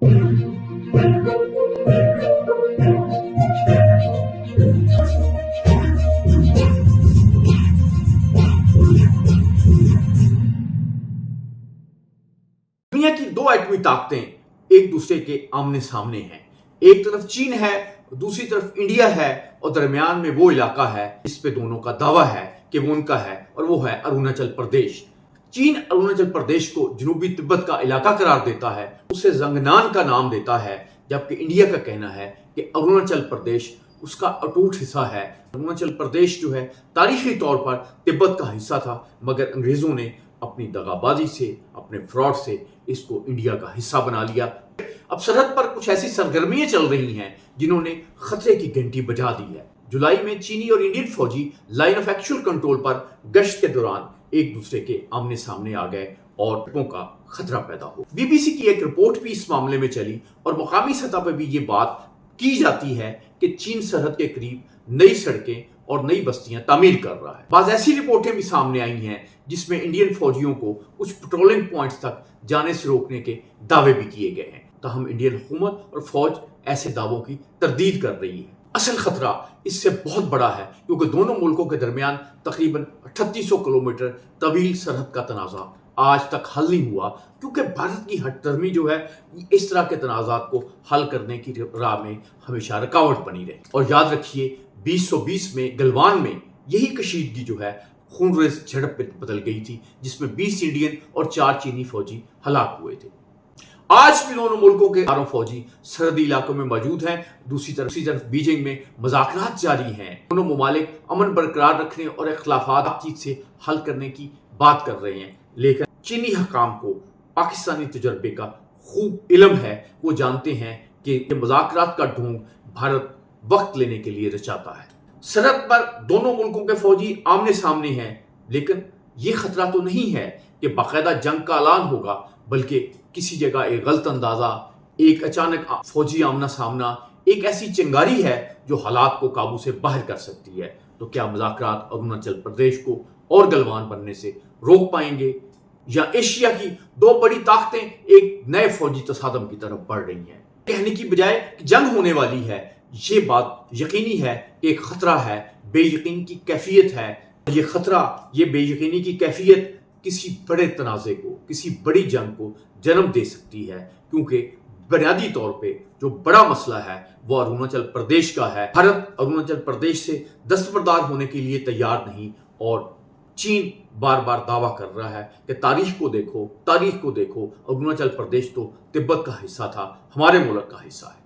दुनिया की दो एटमी ताकतें एक दूसरे के आमने सामने हैं। एक तरफ चीन है, दूसरी तरफ इंडिया है और दरमियान में वो इलाका है जिस पे दोनों का दावा है कि वो उनका है, और वो है अरुणाचल प्रदेश। चीन अरुणाचल प्रदेश को जनूबी तिब्बत का इलाका करार देता है, उसे जंगनान का नाम देता है, जबकि इंडिया का कहना है कि अरुणाचल प्रदेश उसका अटूट हिस्सा है। अरुणाचल प्रदेश जो है तारीखी तौर पर तिब्बत का हिस्सा था, मगर अंग्रेजों ने अपनी दगाबाजी से, अपने फ्रॉड से इसको इंडिया का हिस्सा बना लिया। अब सरहद पर कुछ ऐसी सरगर्मियां चल रही हैं जिन्होंने खतरे की घंटी बजा दी है। जुलाई में चीनी और इंडियन फौजी लाइन ऑफ एक्चुअल कंट्रोल पर गश्त के दौरान एक दूसरे के आमने सामने आ गए और ट्रकों का खतरा पैदा हो। बीबीसी की एक रिपोर्ट भी इस मामले में चली और मुकामी सतह पर भी ये बात की जाती है कि चीन सरहद के करीब नई सड़कें और नई बस्तियां तामीर कर रहा है। बाज़ ऐसी रिपोर्टें भी सामने आई हैं जिसमें इंडियन फौजियों को कुछ पेट्रोलिंग पॉइंट्स तक जाने से रोकने के दावे भी किए गए हैं। ताहम इंडियन हुकूमत और फौज ऐसे दावों की तरदीद कर रही है। असल खतरा इससे बहुत बड़ा है क्योंकि दोनों मुल्कों के दरमियान तकरीबन 3800 किलोमीटर तवील सरहद का तनाज़ा आज तक हल नहीं हुआ, क्योंकि भारत की हटदर्मी जो है इस तरह के तनाज़ात को हल करने की राह में हमेशा रुकावट बनी रही। और याद रखिए 2020 में गलवान में यही कशीदगी जो है खूनरेज़ झड़प में बदल गई थी, जिसमें 20 इंडियन और 4 चीनी फौजी हलाक हुए थे। आज भी दोनों मुल्कों के हजारों फौजी सरहदी इलाकों में मौजूद हैं। दूसरी तरफ बीजिंग में मुज़ाकरात जारी हैं। दोनों मुमालिक अमन बरकरार रखने और इख्तिलाफात बातचीत से हल करने की बात कर रहे हैं, लेकिन चीनी हकाम को पाकिस्तानी तजर्बे का खूब इल्म है। वो जानते हैं कि मुज़ाकरात का ढोंग भारत वक्त लेने के लिए रचाता है। सरहद पर दोनों मुल्कों के फौजी आमने सामने हैं, लेकिन ये खतरा तो नहीं है कि बाकायदा जंग का ऐलान होगा, बल्कि किसी जगह एक गलत अंदाजा, एक अचानक फौजी आमना सामना, एक ऐसी चिंगारी है जो हालात को काबू से बाहर कर सकती है। तो क्या मुज़ाकरात अरुणाचल प्रदेश को और गलवान बनने से रोक पाएंगे, या एशिया की दो बड़ी ताकतें एक नए फौजी तसादम की तरफ बढ़ रही हैं? कहने की बजाय कि जंग होने वाली है, ये बात यकीनी है कि एक खतरा है, बेयकीनी की कैफियत है। ये खतरा, ये बेयकीनी की कैफियत किसी बड़े तनाज़े को, किसी बड़ी जंग को जन्म दे सकती है, क्योंकि बुनियादी तौर पे जो बड़ा मसला है वो अरुणाचल प्रदेश का है। भारत अरुणाचल प्रदेश से दस्तबरदार होने के लिए तैयार नहीं, और चीन बार बार दावा कर रहा है कि तारीख को देखो, अरुणाचल प्रदेश तो तिब्बत का हिस्सा था, हमारे मुल्क का हिस्सा है।